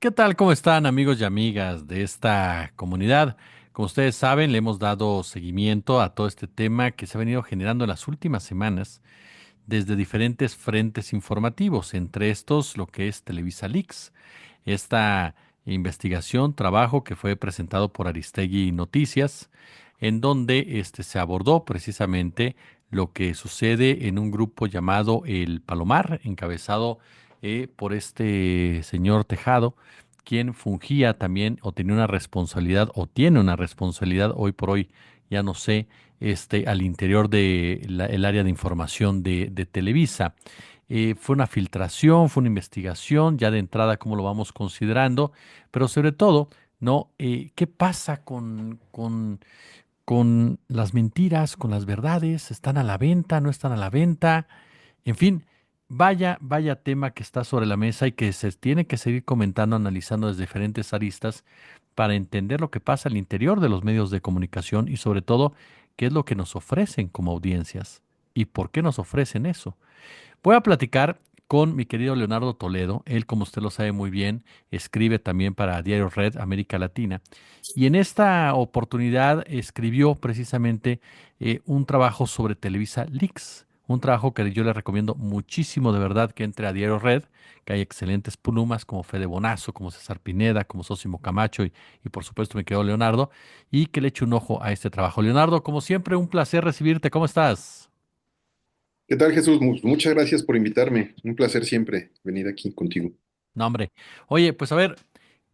¿Qué tal? ¿Cómo están amigos y amigas de esta comunidad? Como ustedes saben, le hemos dado seguimiento a todo este tema que se ha venido generando en las últimas semanas desde diferentes frentes informativos, entre estos lo que es Televisa Leaks, esta investigación, trabajo que fue presentado por Aristegui Noticias, en donde se abordó precisamente lo que sucede en un grupo llamado El Palomar, encabezado por este señor Tejado, quien fungía también o tenía una responsabilidad o tiene una responsabilidad hoy por hoy, ya no sé, al interior de el área de información de Televisa. Fue una filtración, fue una investigación, ya de entrada cómo lo vamos considerando, pero sobre todo, ¿no? ¿Qué pasa con las mentiras, con las verdades? ¿Están a la venta, no están a la venta? En fin, vaya tema que está sobre la mesa y que se tiene que seguir comentando, analizando desde diferentes aristas para entender lo que pasa al interior de los medios de comunicación y sobre todo qué es lo que nos ofrecen como audiencias y por qué nos ofrecen eso. Voy a platicar con mi querido Leonardo Toledo. Él, como usted lo sabe muy bien, escribe también para Diario Red América Latina. Y en esta oportunidad escribió precisamente un trabajo sobre Televisa Leaks. Un trabajo que yo le recomiendo muchísimo, de verdad, que entre a Diario Red, que hay excelentes plumas como Fede Bonazo, como César Pineda, como Sosimo Camacho y por supuesto mi querido Leonardo, y que le eche un ojo a este trabajo. Leonardo, como siempre, un placer recibirte. ¿Cómo estás? ¿Qué tal, Jesús? Muchas gracias por invitarme. Un placer siempre venir aquí contigo. No, hombre. Oye, pues a ver,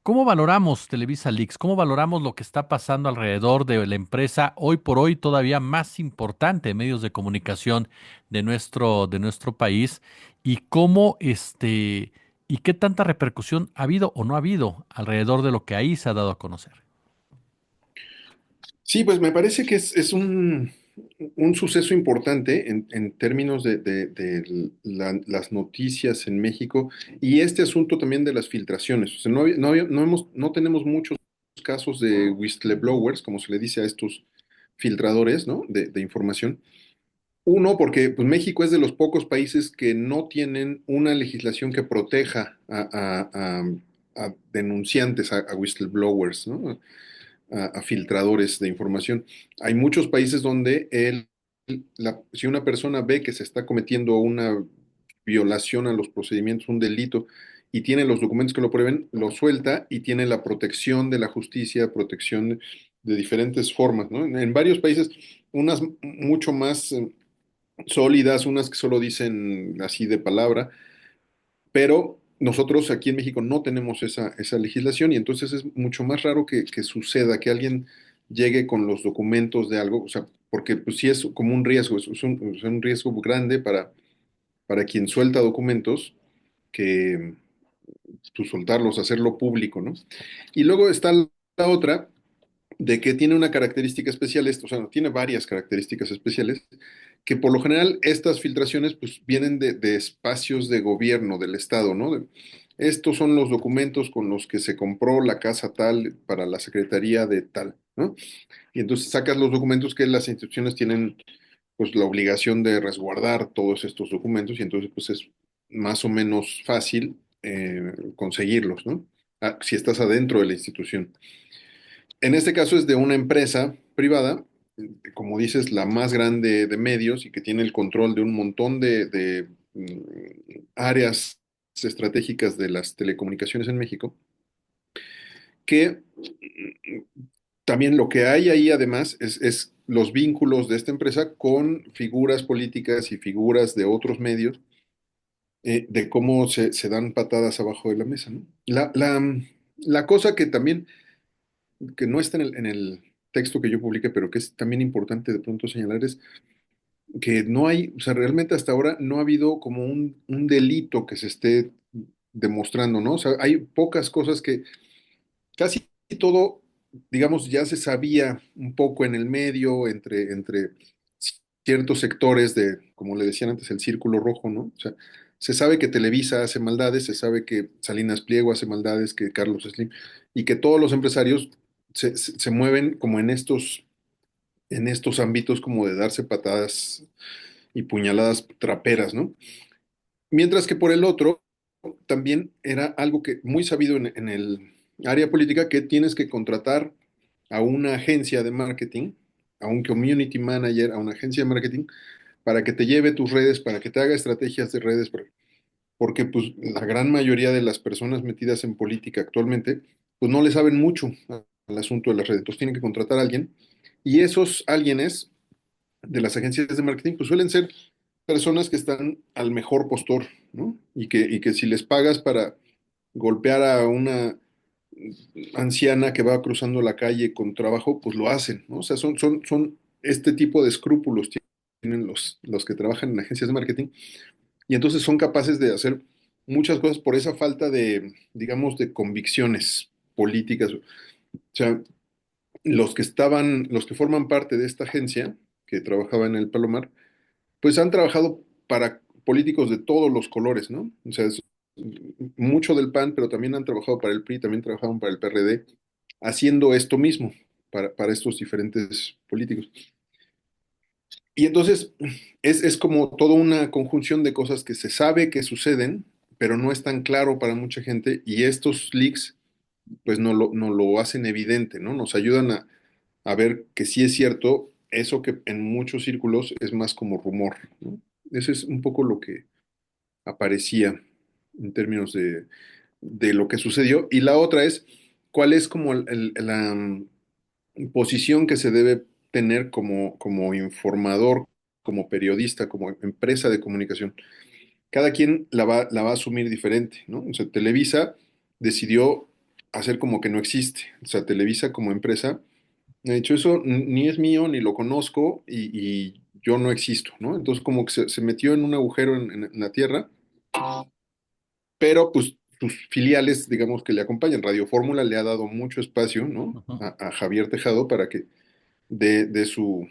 ¿cómo valoramos Televisa Leaks? ¿Cómo valoramos lo que está pasando alrededor de la empresa hoy por hoy todavía más importante en medios de comunicación de nuestro país? ¿Y cómo y qué tanta repercusión ha habido o no ha habido alrededor de lo que ahí se ha dado a conocer? Sí, pues me parece que es un suceso importante en términos de las noticias en México y este asunto también de las filtraciones. O sea, no tenemos muchos casos de whistleblowers, como se le dice a estos filtradores, ¿no? de información. Uno, porque pues, México es de los pocos países que no tienen una legislación que proteja a denunciantes, a whistleblowers, ¿no? A filtradores de información. Hay muchos países donde si una persona ve que se está cometiendo una violación a los procedimientos, un delito, y tiene los documentos que lo prueben, lo suelta y tiene la protección de la justicia, protección de diferentes formas, ¿no? En varios países, unas mucho más sólidas, unas que solo dicen así de palabra, pero nosotros aquí en México no tenemos esa legislación y entonces es mucho más raro que suceda que alguien llegue con los documentos de algo, o sea, porque pues sí es como un riesgo, es un riesgo grande para quien suelta documentos que pues, soltarlos, hacerlo público, ¿no? Y luego está la otra de que tiene una característica especial esto, o sea, tiene varias características especiales, que por lo general estas filtraciones pues vienen de espacios de gobierno del Estado, ¿no? Estos son los documentos con los que se compró la casa tal para la secretaría de tal, ¿no? Y entonces sacas los documentos que las instituciones tienen pues la obligación de resguardar todos estos documentos y entonces pues es más o menos fácil conseguirlos, ¿no? Si estás adentro de la institución. En este caso es de una empresa privada, como dices, la más grande de medios y que tiene el control de un montón de áreas estratégicas de las telecomunicaciones en México, que también lo que hay ahí además es los vínculos de esta empresa con figuras políticas y figuras de otros medios, de cómo se dan patadas abajo de la mesa, ¿no? La cosa que también que no está en el texto que yo publiqué, pero que es también importante de pronto señalar, es que no hay, o sea, realmente hasta ahora no ha habido como un delito que se esté demostrando, ¿no? O sea, hay pocas cosas que casi todo, digamos, ya se sabía un poco en el medio, entre ciertos sectores de, como le decían antes, el círculo rojo, ¿no? O sea, se sabe que Televisa hace maldades, se sabe que Salinas Pliego hace maldades, que Carlos Slim, y que todos los empresarios se mueven como en estos ámbitos como de darse patadas y puñaladas traperas, ¿no? Mientras que por el otro, también era algo que muy sabido en el área política, que tienes que contratar a una agencia de marketing, a un community manager, a una agencia de marketing, para que te lleve tus redes, para que te haga estrategias de redes, porque pues la gran mayoría de las personas metidas en política actualmente, pues no le saben mucho al asunto de las redes. Entonces tienen que contratar a alguien, y esos alguienes de las agencias de marketing, pues suelen ser personas que están al mejor postor, ¿no? Y que si les pagas para golpear a una anciana que va cruzando la calle con trabajo, pues lo hacen, ¿no? O sea, son este tipo de escrúpulos tienen los que trabajan en agencias de marketing, y entonces son capaces de hacer muchas cosas por esa falta de, digamos, de convicciones políticas. O sea, los que forman parte de esta agencia, que trabajaba en el Palomar, pues han trabajado para políticos de todos los colores, ¿no? O sea, mucho del PAN, pero también han trabajado para el PRI, también trabajaban para el PRD, haciendo esto mismo para estos diferentes políticos. Y entonces es como toda una conjunción de cosas que se sabe que suceden, pero no es tan claro para mucha gente, y estos leaks pues no lo hacen evidente, ¿no? Nos ayudan a ver que sí es cierto eso que en muchos círculos es más como rumor, ¿no? Eso es un poco lo que aparecía en términos de lo que sucedió. Y la otra es, ¿cuál es como la posición que se debe tener como informador, como periodista, como empresa de comunicación? Cada quien la va a asumir diferente, ¿no? O sea, Televisa decidió hacer como que no existe. O sea, Televisa como empresa ha dicho eso, ni es mío, ni lo conozco, y yo no existo, ¿no? Entonces como que se metió en un agujero en la tierra, pero pues sus filiales, digamos, que le acompañan. Radio Fórmula le ha dado mucho espacio, ¿no? Ujú. A Javier Tejado para que de su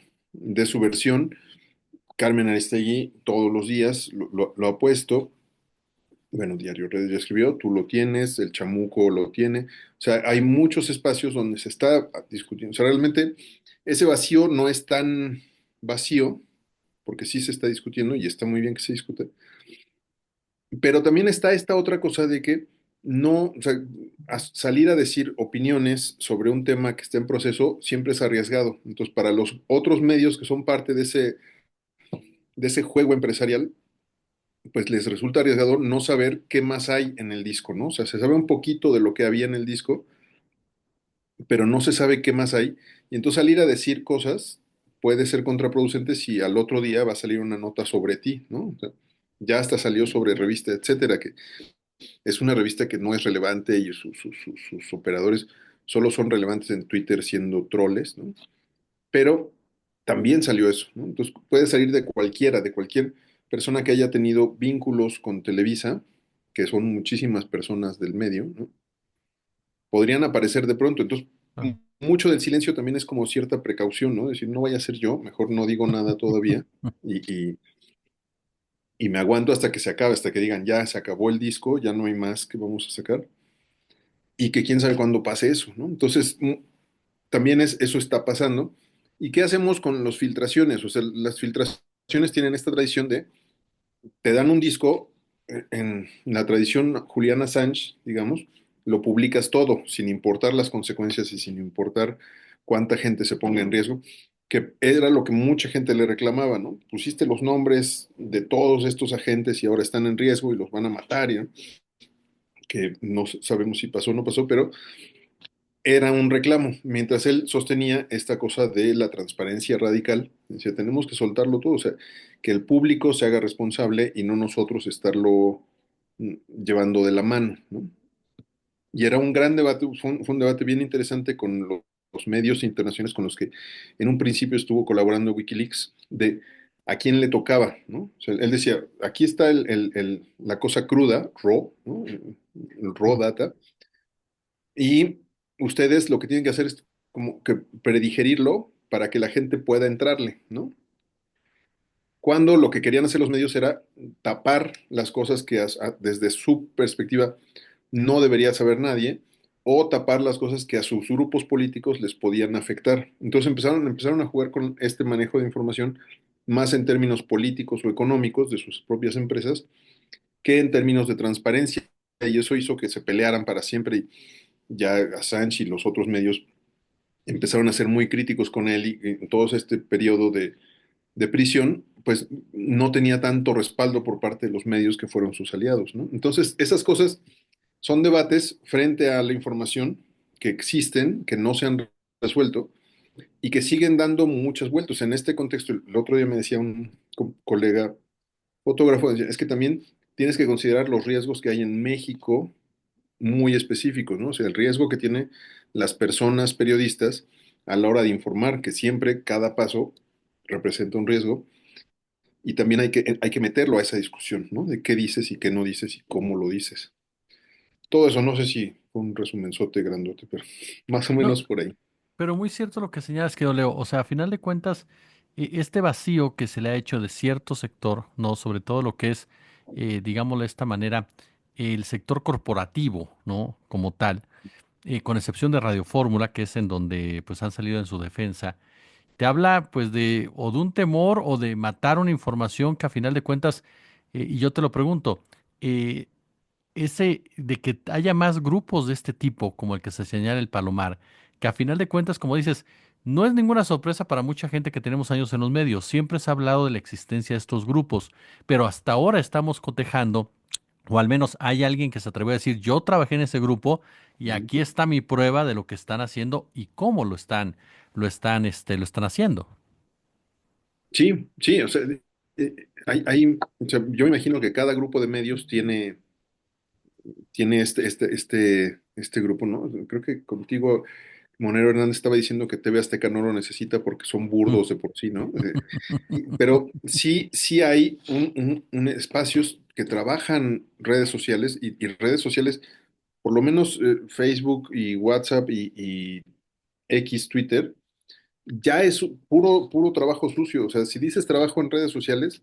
versión. Carmen Aristegui todos los días lo ha puesto. Bueno, Diario Redes ya escribió, tú lo tienes, el Chamuco lo tiene. O sea, hay muchos espacios donde se está discutiendo. O sea, realmente ese vacío no es tan vacío, porque sí se está discutiendo y está muy bien que se discute. Pero también está esta otra cosa de que no, o sea, salir a decir opiniones sobre un tema que está en proceso siempre es arriesgado. Entonces, para los otros medios que son parte de ese juego empresarial, pues les resulta arriesgado no saber qué más hay en el disco, ¿no? O sea, se sabe un poquito de lo que había en el disco, pero no se sabe qué más hay. Y entonces salir a decir cosas puede ser contraproducente si al otro día va a salir una nota sobre ti, ¿no? O sea, ya hasta salió sobre revista, etcétera, que es una revista que no es relevante, y sus operadores solo son relevantes en Twitter siendo troles, ¿no? Pero también salió eso, ¿no? Entonces puede salir de cualquiera, de cualquier persona que haya tenido vínculos con Televisa, que son muchísimas personas del medio, ¿no? Podrían aparecer de pronto. Entonces, Ah. mucho del silencio también es como cierta precaución, ¿no? Decir, no vaya a ser yo, mejor no digo nada todavía, y, y, y me aguanto hasta que se acabe, hasta que digan, ya se acabó el disco, ya no hay más que vamos a sacar, y que quién sabe cuándo pase eso, ¿no? Entonces, también eso está pasando. ¿Y qué hacemos con las filtraciones? O sea, las filtraciones tienen esta tradición de, te dan un disco, en la tradición Juliana Assange, digamos, lo publicas todo, sin importar las consecuencias y sin importar cuánta gente se ponga en riesgo, que era lo que mucha gente le reclamaba, ¿no? Pusiste los nombres de todos estos agentes y ahora están en riesgo y los van a matar, ¿no? Que no sabemos si pasó o no pasó, pero era un reclamo, mientras él sostenía esta cosa de la transparencia radical. Decía, tenemos que soltarlo todo, o sea, que el público se haga responsable y no nosotros estarlo llevando de la mano, ¿no? Y era un gran debate, fue un debate bien interesante con los medios internacionales con los que en un principio estuvo colaborando Wikileaks, de a quién le tocaba, ¿no? O sea, él decía, aquí está la cosa cruda, raw, ¿no? El raw data, y ustedes lo que tienen que hacer es como que predigerirlo para que la gente pueda entrarle, ¿no? Cuando lo que querían hacer los medios era tapar las cosas que desde su perspectiva no debería saber nadie, o tapar las cosas que a sus grupos políticos les podían afectar. Entonces empezaron a jugar con este manejo de información más en términos políticos o económicos de sus propias empresas, que en términos de transparencia. Y eso hizo que se pelearan para siempre. Y ya Assange y los otros medios empezaron a ser muy críticos con él y en todo este periodo de prisión, pues no tenía tanto respaldo por parte de los medios que fueron sus aliados, ¿no? Entonces, esas cosas son debates frente a la información que existen, que no se han resuelto y que siguen dando muchas vueltas. En este contexto, el otro día me decía un colega fotógrafo, decía, es que también tienes que considerar los riesgos que hay en México muy específicos, ¿no? O sea, el riesgo que tienen las personas periodistas a la hora de informar, que siempre cada paso representa un riesgo, y también hay que meterlo a esa discusión, ¿no? De qué dices y qué no dices y cómo lo dices. Todo eso, no sé si fue un resumenzote grandote, pero más o No, menos por ahí. pero muy cierto lo que señalas, que Leo. O sea, a final de cuentas, este vacío que se le ha hecho de cierto sector, ¿no? Sobre todo lo que es, digámoslo de esta manera, el sector corporativo, ¿no? Como tal, con excepción de Radio Fórmula, que es en donde pues han salido en su defensa, te habla pues de o de un temor o de matar una información que a final de cuentas, y yo te lo pregunto, eh, ese de que haya más grupos de este tipo, como el que se señala el Palomar, que a final de cuentas, como dices, no es ninguna sorpresa para mucha gente que tenemos años en los medios. Siempre se ha hablado de la existencia de estos grupos, pero hasta ahora estamos cotejando, o al menos hay alguien que se atrevió a decir, yo trabajé en ese grupo y aquí está mi prueba de lo que están haciendo y cómo lo están haciendo. Sí, sí, o sea, o sea, yo me imagino que cada grupo de medios tiene este grupo, ¿no? Creo que contigo Monero Hernández estaba diciendo que TV Azteca no lo necesita porque son Mm. burdos de por sí, ¿no? Pero sí hay espacios que trabajan redes sociales y redes sociales, por lo menos Facebook y WhatsApp y X, Twitter, ya es puro trabajo sucio. O sea, si dices trabajo en redes sociales,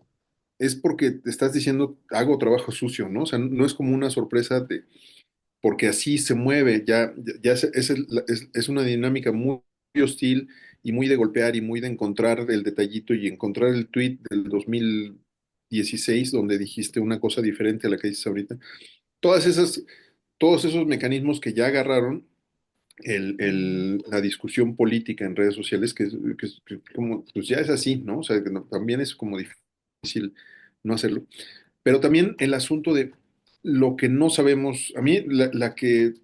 es porque te estás diciendo hago trabajo sucio, ¿no? O sea, no es como una sorpresa porque así se mueve, ya es una dinámica muy hostil y muy de golpear y muy de encontrar el detallito y encontrar el tweet del 2016 donde dijiste una cosa diferente a la que dices ahorita. Todas esas, todos esos mecanismos que ya agarraron la discusión política en redes sociales, que como, pues ya es así, ¿no? O sea, que también es como difícil no hacerlo. Pero también el asunto de lo que no sabemos, a mí la que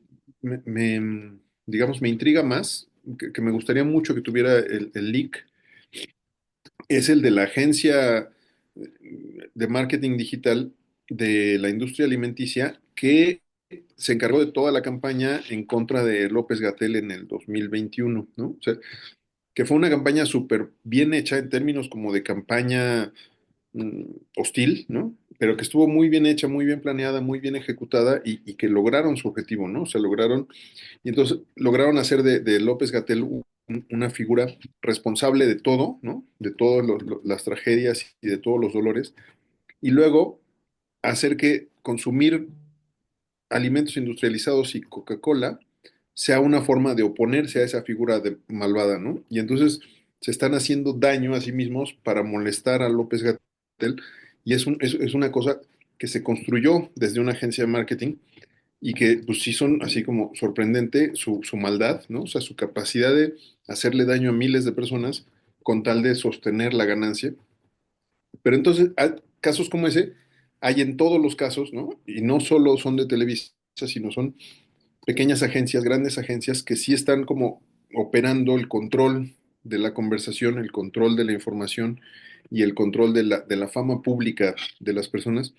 digamos, me intriga más, que me gustaría mucho que tuviera el leak, es el de la agencia de marketing digital de la industria alimenticia que se encargó de toda la campaña en contra de López-Gatell en el 2021, ¿no? O sea, que fue una campaña súper bien hecha en términos como de campaña mm, hostil, ¿no? Pero que estuvo muy bien hecha, muy bien planeada, muy bien ejecutada y que lograron su objetivo, ¿no? O sea, y entonces lograron hacer de López-Gatell una figura responsable de todo, ¿no? De todas las tragedias y de todos los dolores. Y luego hacer que consumir alimentos industrializados y Coca-Cola sea una forma de oponerse a esa figura malvada, ¿no? Y entonces se están haciendo daño a sí mismos para molestar a López Gatell y es una cosa que se construyó desde una agencia de marketing y que pues sí son así como sorprendente su maldad, ¿no? O sea, su capacidad de hacerle daño a miles de personas con tal de sostener la ganancia. Pero entonces, casos como ese hay en todos los casos, ¿no? Y no solo son de Televisa, sino son pequeñas agencias, grandes agencias que sí están como operando el control de la conversación, el control de la información y el control de la fama pública de las personas,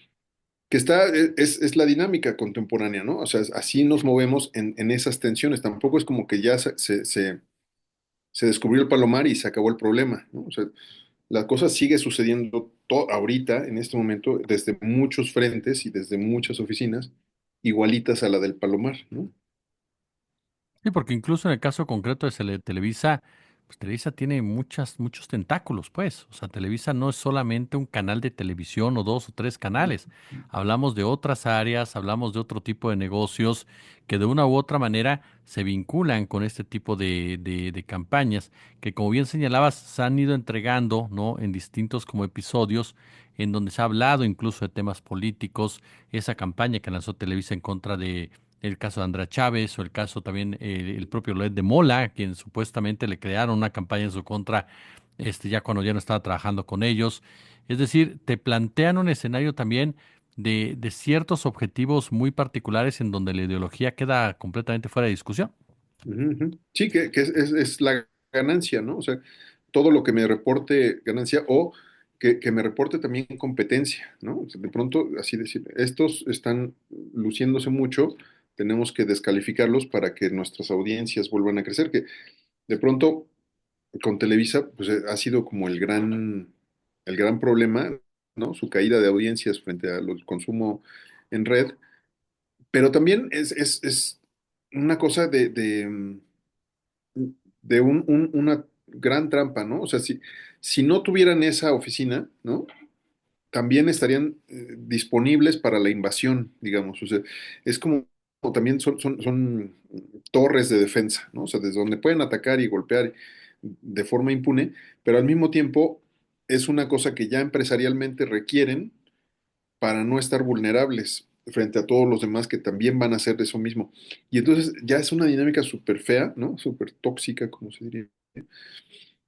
que es la dinámica contemporánea, ¿no? O sea, así nos movemos en esas tensiones. Tampoco es como que ya se descubrió el palomar y se acabó el problema, ¿no? O sea, la cosa sigue sucediendo ahorita, en este momento, desde muchos frentes y desde muchas oficinas, igualitas a la del palomar, ¿no? Sí, porque incluso en el caso concreto de Televisa, pues Televisa tiene muchos tentáculos, pues. O sea, Televisa no es solamente un canal de televisión o dos o tres canales. Hablamos de otras áreas, hablamos de otro tipo de negocios que de una u otra manera se vinculan con este tipo de campañas que, como bien señalabas, se han ido entregando, ¿no? En distintos como episodios en donde se ha hablado incluso de temas políticos, esa campaña que lanzó Televisa en contra de el caso de Andrea Chávez o el caso también el propio Loret de Mola, quien supuestamente le crearon una campaña en su contra, ya cuando ya no estaba trabajando con ellos. Es decir, te plantean un escenario también de ciertos objetivos muy particulares en donde la ideología queda completamente fuera de discusión. Ujú, ujú. Sí, que es la ganancia, ¿no? O sea, todo lo que me reporte ganancia o que me reporte también competencia, ¿no? O sea, de pronto, así decir, estos están luciéndose mucho, tenemos que descalificarlos para que nuestras audiencias vuelvan a crecer, que de pronto con Televisa, pues ha sido como el gran problema, ¿no? Su caída de audiencias frente al consumo en red, pero también es una cosa de una gran trampa, ¿no? O sea, si no tuvieran esa oficina, ¿no? También estarían disponibles para la invasión, digamos. O sea, es como también son torres de defensa, ¿no? O sea, desde donde pueden atacar y golpear de forma impune, pero al mismo tiempo es una cosa que ya empresarialmente requieren para no estar vulnerables frente a todos los demás que también van a hacer eso mismo. Y entonces ya es una dinámica súper fea, ¿no? Súper tóxica, como se diría,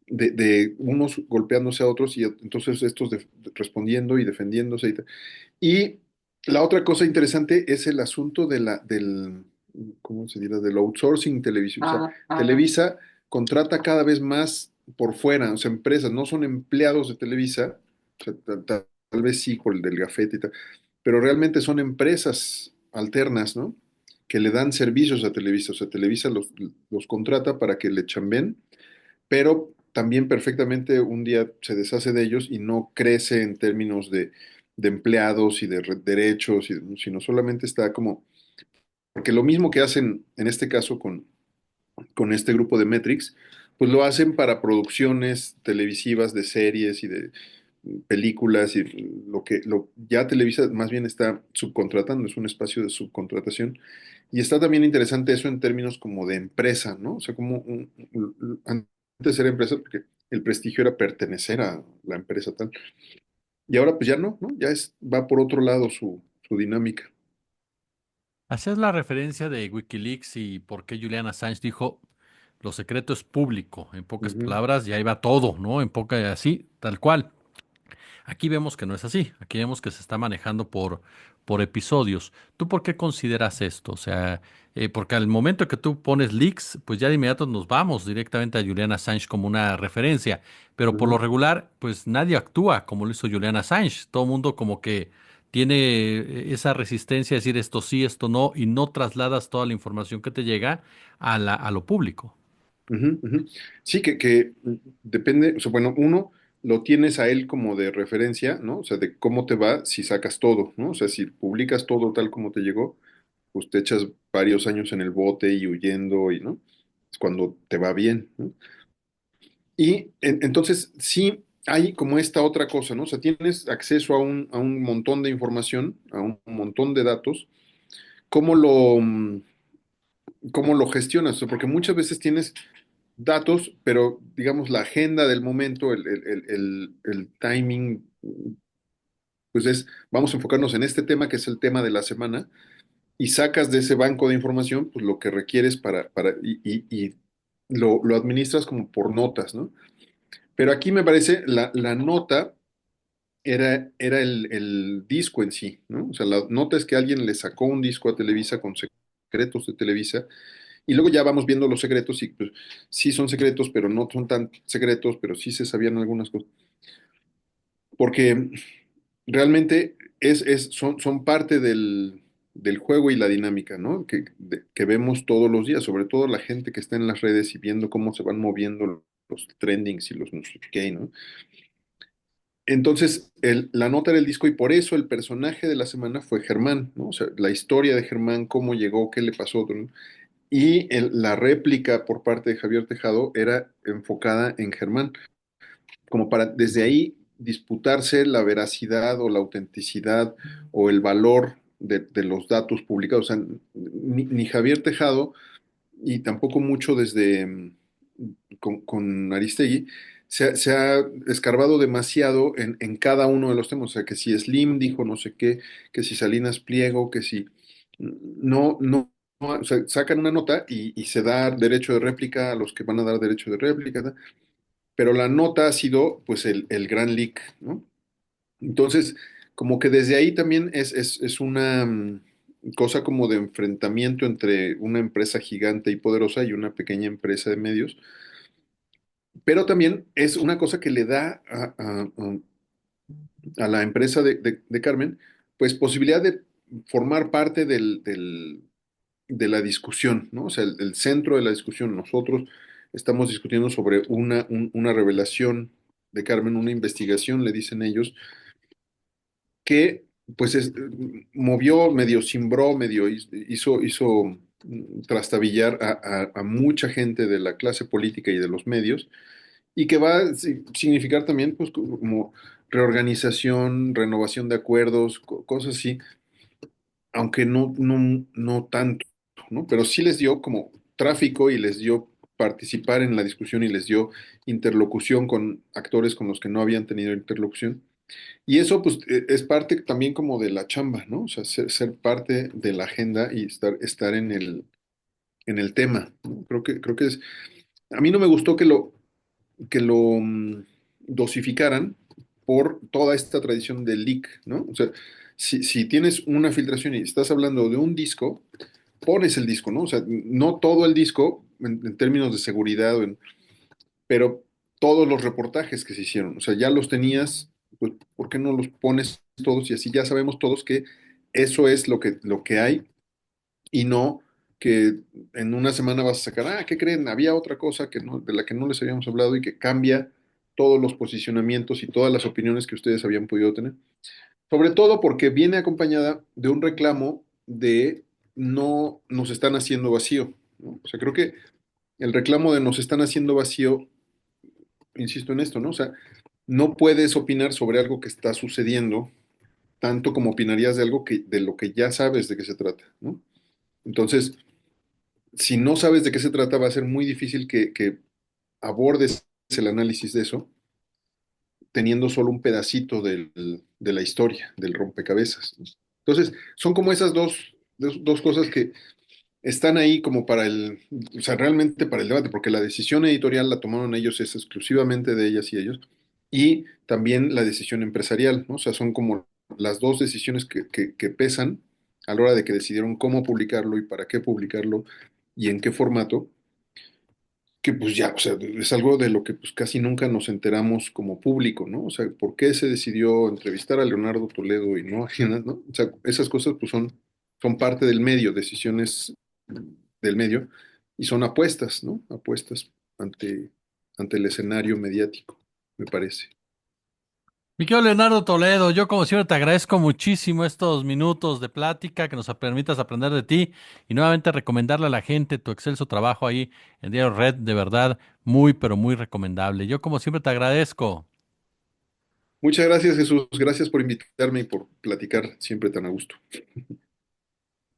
de unos golpeándose a otros y entonces estos respondiendo y defendiéndose. Y la otra cosa interesante es el asunto ¿cómo se dirá? Del outsourcing televisivo. O sea, Televisa contrata cada vez más por fuera, o sea, empresas, no son empleados de Televisa, o sea, tal vez sí por el del gafete y tal, pero realmente son empresas alternas, ¿no? Que le dan servicios a Televisa, o sea, Televisa los contrata para que le chamben, pero también perfectamente un día se deshace de ellos y no crece en términos de empleados y de derechos, sino solamente está como, porque lo mismo que hacen en este caso con este grupo de Metrix, pues lo hacen para producciones televisivas de series y de películas y ya Televisa más bien está subcontratando, es un espacio de subcontratación. Y está también interesante eso en términos como de empresa, ¿no? O sea, como antes era empresa porque el prestigio era pertenecer a la empresa tal. Y ahora pues ya no, ¿no? Va por otro lado su dinámica. Hacías la referencia de Wikileaks y por qué Julian Assange dijo, lo secreto es público, en pocas Ujú, palabras, y ahí va todo, ¿no? En poca, así, tal cual. Aquí vemos que no es así, aquí vemos que se está manejando por episodios. ¿Tú por qué consideras esto? O sea, porque al momento que tú pones leaks, pues ya de inmediato nos vamos directamente a Julian Assange como una referencia, pero por lo ujú, regular, pues nadie actúa como lo hizo Julian Assange. Todo el mundo como que tiene esa resistencia a decir esto sí, esto no, y no trasladas toda la información que te llega a lo público. ujú, ujú. Sí, que depende, o sea, bueno, uno lo tienes a él como de referencia, ¿no? O sea, de cómo te va si sacas todo, ¿no? O sea, si publicas todo tal como te llegó, pues te echas varios años en el bote y huyendo y, ¿no? Es cuando te va bien, ¿no? Y entonces sí hay como esta otra cosa, ¿no? O sea, tienes acceso a un montón de información, a un montón de datos. ¿Cómo cómo lo gestionas? O sea, porque muchas veces tienes datos, pero digamos la agenda del momento, el timing, pues vamos a enfocarnos en este tema que es el tema de la semana y sacas de ese banco de información pues lo que requieres y lo administras como por notas, ¿no? Pero aquí me parece la nota era el disco en sí, ¿no? O sea, la nota es que alguien le sacó un disco a Televisa con secretos de Televisa y luego ya vamos viendo los secretos y pues sí son secretos, pero no son tan secretos, pero sí se sabían algunas cosas. Porque realmente son parte del juego y la dinámica, ¿no? Que vemos todos los días, sobre todo la gente que está en las redes y viendo cómo se van moviendo los trendings y los no sé qué, ¿no? Entonces, la nota era el disco y por eso el personaje de la semana fue Germán, ¿no? O sea, la historia de Germán, cómo llegó, qué le pasó, ¿no? y la réplica por parte de Javier Tejado era enfocada en Germán, como para desde ahí disputarse la veracidad o la autenticidad o el valor de los datos publicados. O sea, ni Javier Tejado y tampoco mucho desde con Aristegui, se ha escarbado demasiado en cada uno de los temas. O sea, que si Slim dijo no sé qué, que si Salinas Pliego, que si no, o sea, sacan una nota y se da derecho de réplica a los que van a dar derecho de réplica, ¿no? Pero la nota ha sido pues el gran leak, ¿no? Entonces, como que desde ahí también es una cosa como de enfrentamiento entre una empresa gigante y poderosa y una pequeña empresa de medios, pero también es una cosa que le da a la empresa de Carmen, pues posibilidad de formar parte de la discusión, ¿no? O sea, el centro de la discusión. Nosotros estamos discutiendo sobre una revelación de Carmen, una investigación, le dicen ellos, que pues movió, medio cimbró, medio hizo trastabillar a mucha gente de la clase política y de los medios, y que va a significar también pues como reorganización, renovación de acuerdos, cosas así, aunque no tanto, ¿no? Pero sí les dio como tráfico y les dio participar en la discusión y les dio interlocución con actores con los que no habían tenido interlocución. Y eso pues es parte también como de la chamba, ¿no? O sea, ser parte de la agenda y estar en el tema, ¿no? Creo que es, a mí no me gustó que lo dosificaran por toda esta tradición del leak, ¿no? O sea, si tienes una filtración y estás hablando de un disco, pones el disco, ¿no? O sea, no todo el disco en términos de seguridad, pero todos los reportajes que se hicieron, o sea, ya los tenías, pues, ¿por qué no los pones todos? Y así ya sabemos todos que eso es lo que hay y no que en una semana vas a sacar, ¿qué creen? Había otra cosa de la que no les habíamos hablado y que cambia todos los posicionamientos y todas las opiniones que ustedes habían podido tener. Sobre todo porque viene acompañada de un reclamo de no nos están haciendo vacío, ¿no? O sea, creo que el reclamo de nos están haciendo vacío, insisto en esto, ¿no? O sea, no puedes opinar sobre algo que está sucediendo tanto como opinarías de algo de lo que ya sabes de qué se trata, ¿no? Entonces, si no sabes de qué se trata, va a ser muy difícil que abordes el análisis de eso teniendo solo un pedacito de la historia, del rompecabezas, ¿no? Entonces, son como esas dos cosas que están ahí como o sea, realmente para el debate, porque la decisión editorial la tomaron ellos, es exclusivamente de ellas y ellos, y también la decisión empresarial, ¿no? O sea, son como las dos decisiones que pesan a la hora de que decidieron cómo publicarlo y para qué publicarlo y en qué formato, que pues ya, o sea, es algo de lo que pues casi nunca nos enteramos como público, ¿no? O sea, ¿por qué se decidió entrevistar a Leonardo Toledo y no a Jiménez, ¿no? O sea, esas cosas pues son parte del medio, decisiones del medio, y son apuestas, ¿no? Apuestas ante el escenario mediático, me parece. Mi querido Leonardo Toledo, yo como siempre te agradezco muchísimo estos minutos de plática que nos permitas aprender de ti y nuevamente recomendarle a la gente tu excelso trabajo ahí en Diario Red, de verdad, muy, pero muy recomendable. Yo como siempre te agradezco. Muchas gracias, Jesús. Gracias por invitarme y por platicar siempre tan a gusto.